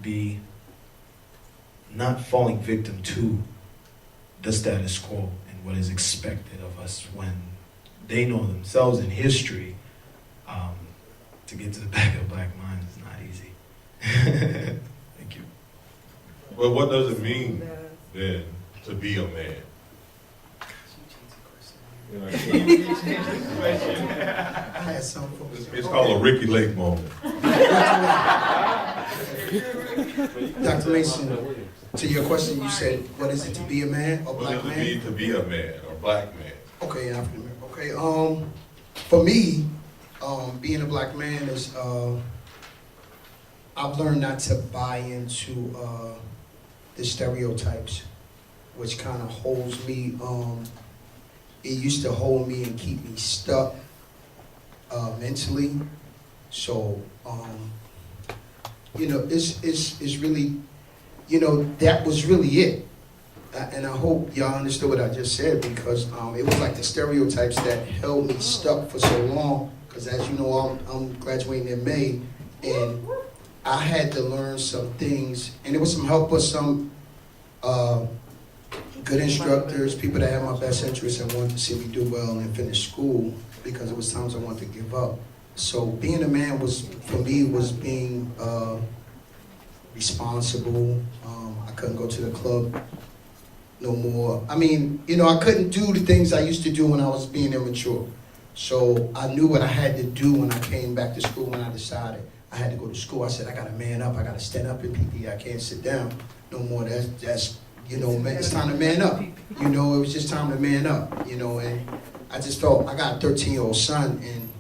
be not falling victim to the status quo and what is expected of us when they know themselves in history. To get to the back of black minds is not easy. Thank you. Well, what does it mean then to be a man? I had something. It's called a Ricky Lake moment. Dr. Mason, to your question, you said, what is it to be a man or black man? What does it mean to be a man or black man? Okay, African American. Okay, for me, being a black man is, I've learned not to buy into the stereotypes, which kind of holds me, it used to hold me and keep me stuck mentally. So, you know, it's really, you know, that was really it. And I hope y'all understood what I just said, because it was like the stereotypes that held me stuck for so long. Because as you know, I'm graduating in May, and I had to learn some things, and there was some help with some good instructors, people that had my best interests and wanted to see me do well and finish school, because there was times I wanted to give up. So being a man was, for me, was being responsible. I couldn't go to the club no more. I mean, you know, I couldn't do the things I used to do when I was being immature. So I knew what I had to do when I came back to school, when I decided I had to go to school. I said, I gotta man up, I gotta stand up in PPE, I can't sit down no more. That's you know, man, it's time to man up. You know, it was just time to man up, you know, and I just felt, I got a 13-year-old son, and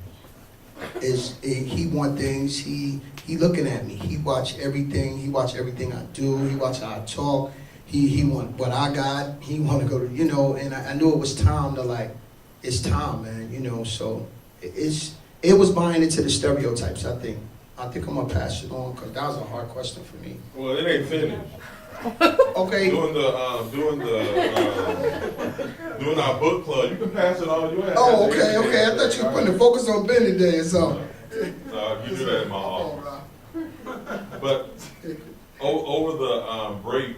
he want things, he looking at me, he watch everything I do, he watch how I talk, he want what I got, he want to go to, you know, and I knew it was time to, like, it's time, man, you know, so it was buying into the stereotypes, I think. I think I'm gonna pass it on, because that was a hard question for me. Well, it ain't finished. Okay. Doing our book club, you can pass it on. You Oh, okay. I thought you were putting the focus on Ben today or something. You do that in my office. But over the break,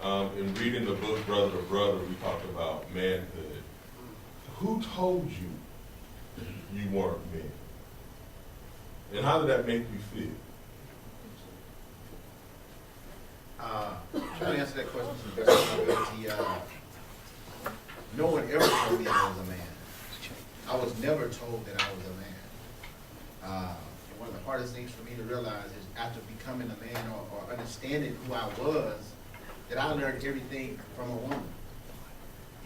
in reading the book Brother to Brother, we talked about manhood. Who told you you weren't men? And how did that make you feel? Trying to answer that question to the best of my ability. No one ever told me I was a man. I was never told that I was a man. One of the hardest things for me to realize is after becoming a man or understanding who I was, that I learned everything from a woman.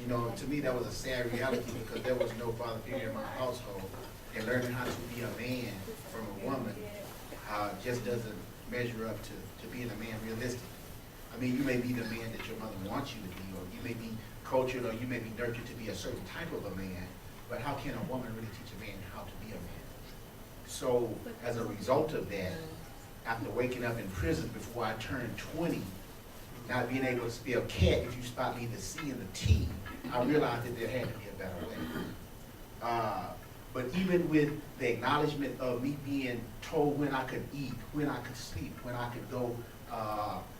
You know, to me that was a sad reality, because there was no father figure in my household, and learning how to be a man from a woman just doesn't measure up to being a man realistically. I mean, you may be the man that your mother wants you to be, or you may be cultured, or you may be nurtured to be a certain type of a man, but how can a woman really teach a man how to be a man? So, as a result of that, after waking up in prison before I turned 20, not being able to spell cat if you spot me the C and the T, I realized that there had to be a better way. But even with the acknowledgement of me being told when I could eat, when I could sleep, when I could go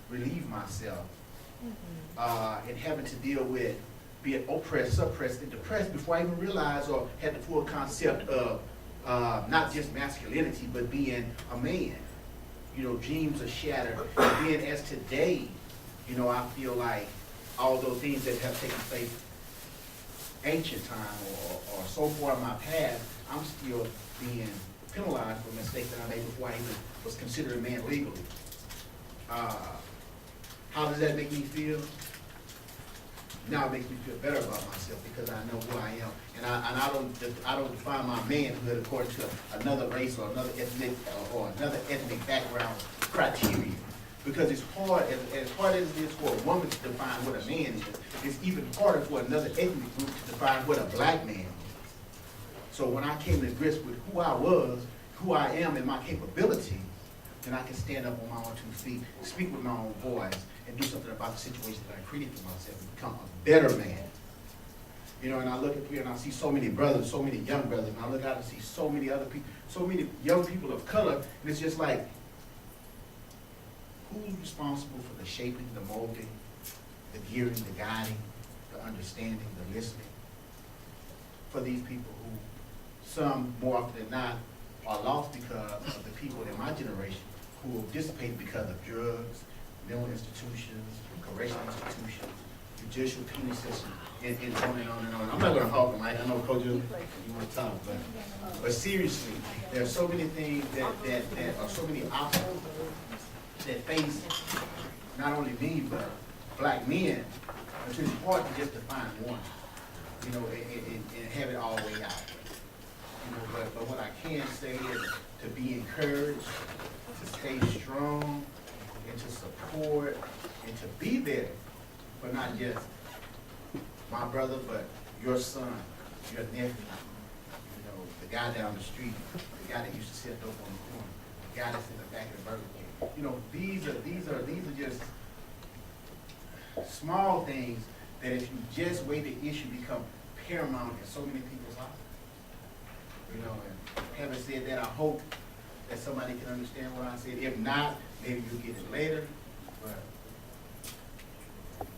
relieve myself, and having to deal with being oppressed, suppressed, and depressed before I even realized or had the full concept of not just masculinity, but being a man. You know, dreams are shattered. And being as today, you know, I feel like all those things that have taken place ancient time or so far in my past, I'm still being penalized for mistakes that I made before I even was considered a man legally. How does that make me feel? Now it makes me feel better about myself, because I know who I am, and I don't define my manhood according to another race or another ethnic background criteria. Because it's hard, as hard as it is for a woman to define what a man is, it's even harder for another ethnic group to define what a black man is. So when I came to grips with who I was, who I am, and my capability, then I can stand up on my own 2 feet, speak with my own voice, and do something about the situation that I created for myself and become a better man. You know, and I look up here and I see so many brothers, so many young brothers, and I look out and see so many other people, so many young people of color, and it's just like, who's responsible for the shaping, the molding, the gearing, the guiding, the understanding, the listening for these people who, some more often than not, are lost because of the people in my generation who have dissipated because of drugs, mental institutions, correctional institutions, judicial penal system, and on and on and on. I'm not gonna hog the mic, I know Coach, you want to talk, but seriously, there are so many things that are so many obstacles that face not only me, but black men, until it's hard to just define one, you know, and have it all way out. You know, but what I can say is to be encouraged, to stay strong, and to support, and to be there for not just my brother, but your son, your nephew, you know, the guy down the street, the guy that used to sit up on the corner, the guy that's in the back of the Burger King. You know, these are just small things that if you just wait, the issue become paramount in so many people's lives. You know, and having said that, I hope that somebody can understand what I said. If not, maybe you'll get it later. But